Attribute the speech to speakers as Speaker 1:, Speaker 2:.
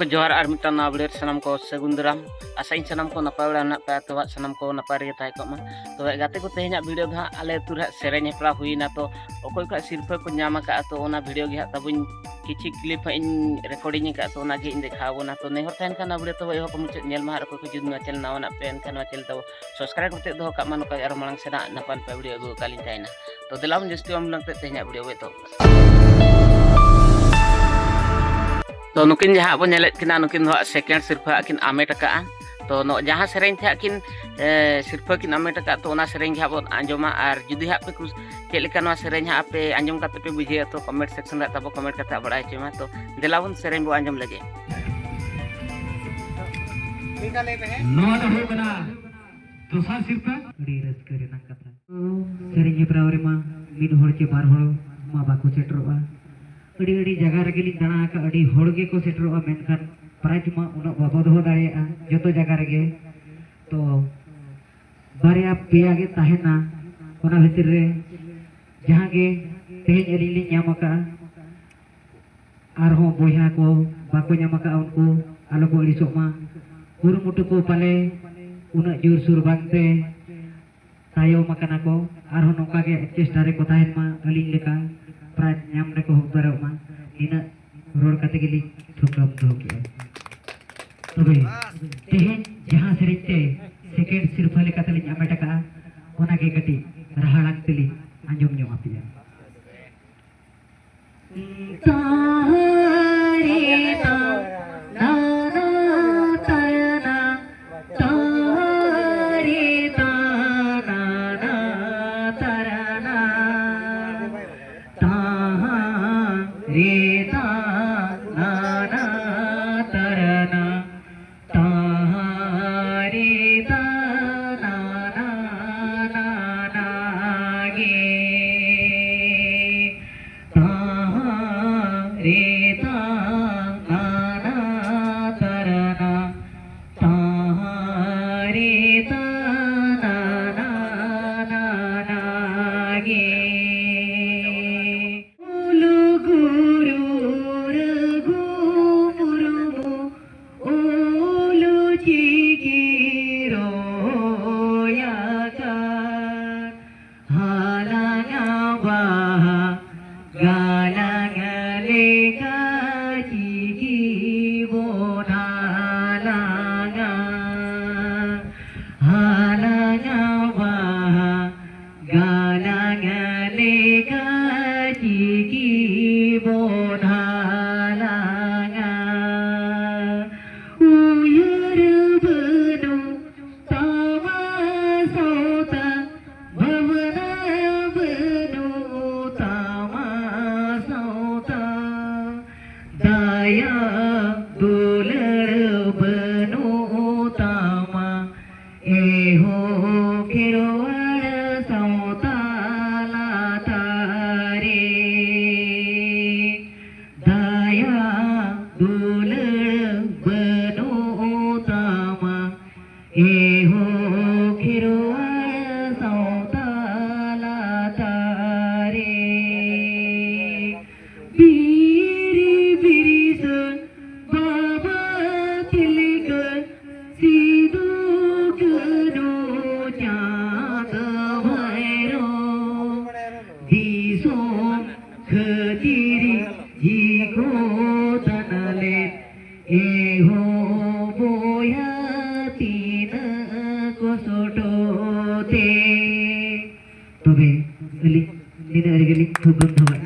Speaker 1: जोहार और मिट्टा ना वीडियो सानाम को सगुंदराम आशा सानाम को नपाय बड़ा ना पे तो सानाम को नपाय रे ताय को मा तो गाते को तेहना वीडियो धा आले तुर सेरेंज हेप्रा हुईना तो अकोय का सिरफा को ᱧᱟᱢ का तो ओना वीडियो गे तबुन किछि क्लिप इन रिकॉर्डिंग का तो ओना गे इन देखावना तो नेहर तहन का वीडियो तो एहो को मुचे नेल मा अकोय को जुद ना चैनल नावना पे एन का चैनल तो सब्सक्राइब करते दो का मान का यार मांग सेना नपान पे वीडियो गो कालिन ताइना तो दिलाम जस्ती हम लंगते तेहना वीडियो वे तो नुकिन जहाँ बो नेलेत किना नुकिन सेकेंड सिरफा किन आमेट का तो नो जहाँ सेरेंज थे किन सिरफा किन आमेट का तो ओना सेरेंज हा बो आंजोमा और जुदी हा पे कुछ चेलिका नो सेरेंज हा पे आंजोम काते पे बुझे तो कमेंट सेक्शन रे तबो कमेंट काते बड़ाय चेमा तो दिलावन सेरेंज बो आंजोम लगे निका ले पे नो तो हो बना तो सा सिरफा री रस करे ना कथा सेरेंज हेप्राव रे मा मिद होड़ के बार होड़ मा बाको सेटरोआ अड़ी जगह रेगे दाणा का अड़ी होड़गे को सेटरोआ मेनखान प्राइज मा उन बाबो दो दाड़ेया जतो जगह रेगे तो बारिया पेया गे ताहेना ओना भितर रे जहां गे तेज अली लि ᱧᱟᱢ का आर हो बोया को बाको ᱧᱟᱢ का उनको आलो को अड़िसो मा कुरुमुटु को पाले उन जोर सुर बांगते तायो मकना को आर हो नोका गे चेष्टा रे को ताहेन मा अली लेका प्राइज ᱧᱟᱢ रे को हुबरो मा इना रोड काते गेली थुकम दो के तबे तेहेन जहां सरिते सेकेंड सिरफा लेका तली ᱧᱟᱢ टका ओना गे कटी रहाड़ांग तली आंजोम ᱧᱚᱜ आपिया तारे ता ना ना ताना तारे ता ना ना ताराना रे ता ना ना तरना ता रे ता ना ना ना ना गे ता रे ता ना ना तरना ता रे ता ना ना ना ना गे तबे अली निना रेगेली थुगन धवा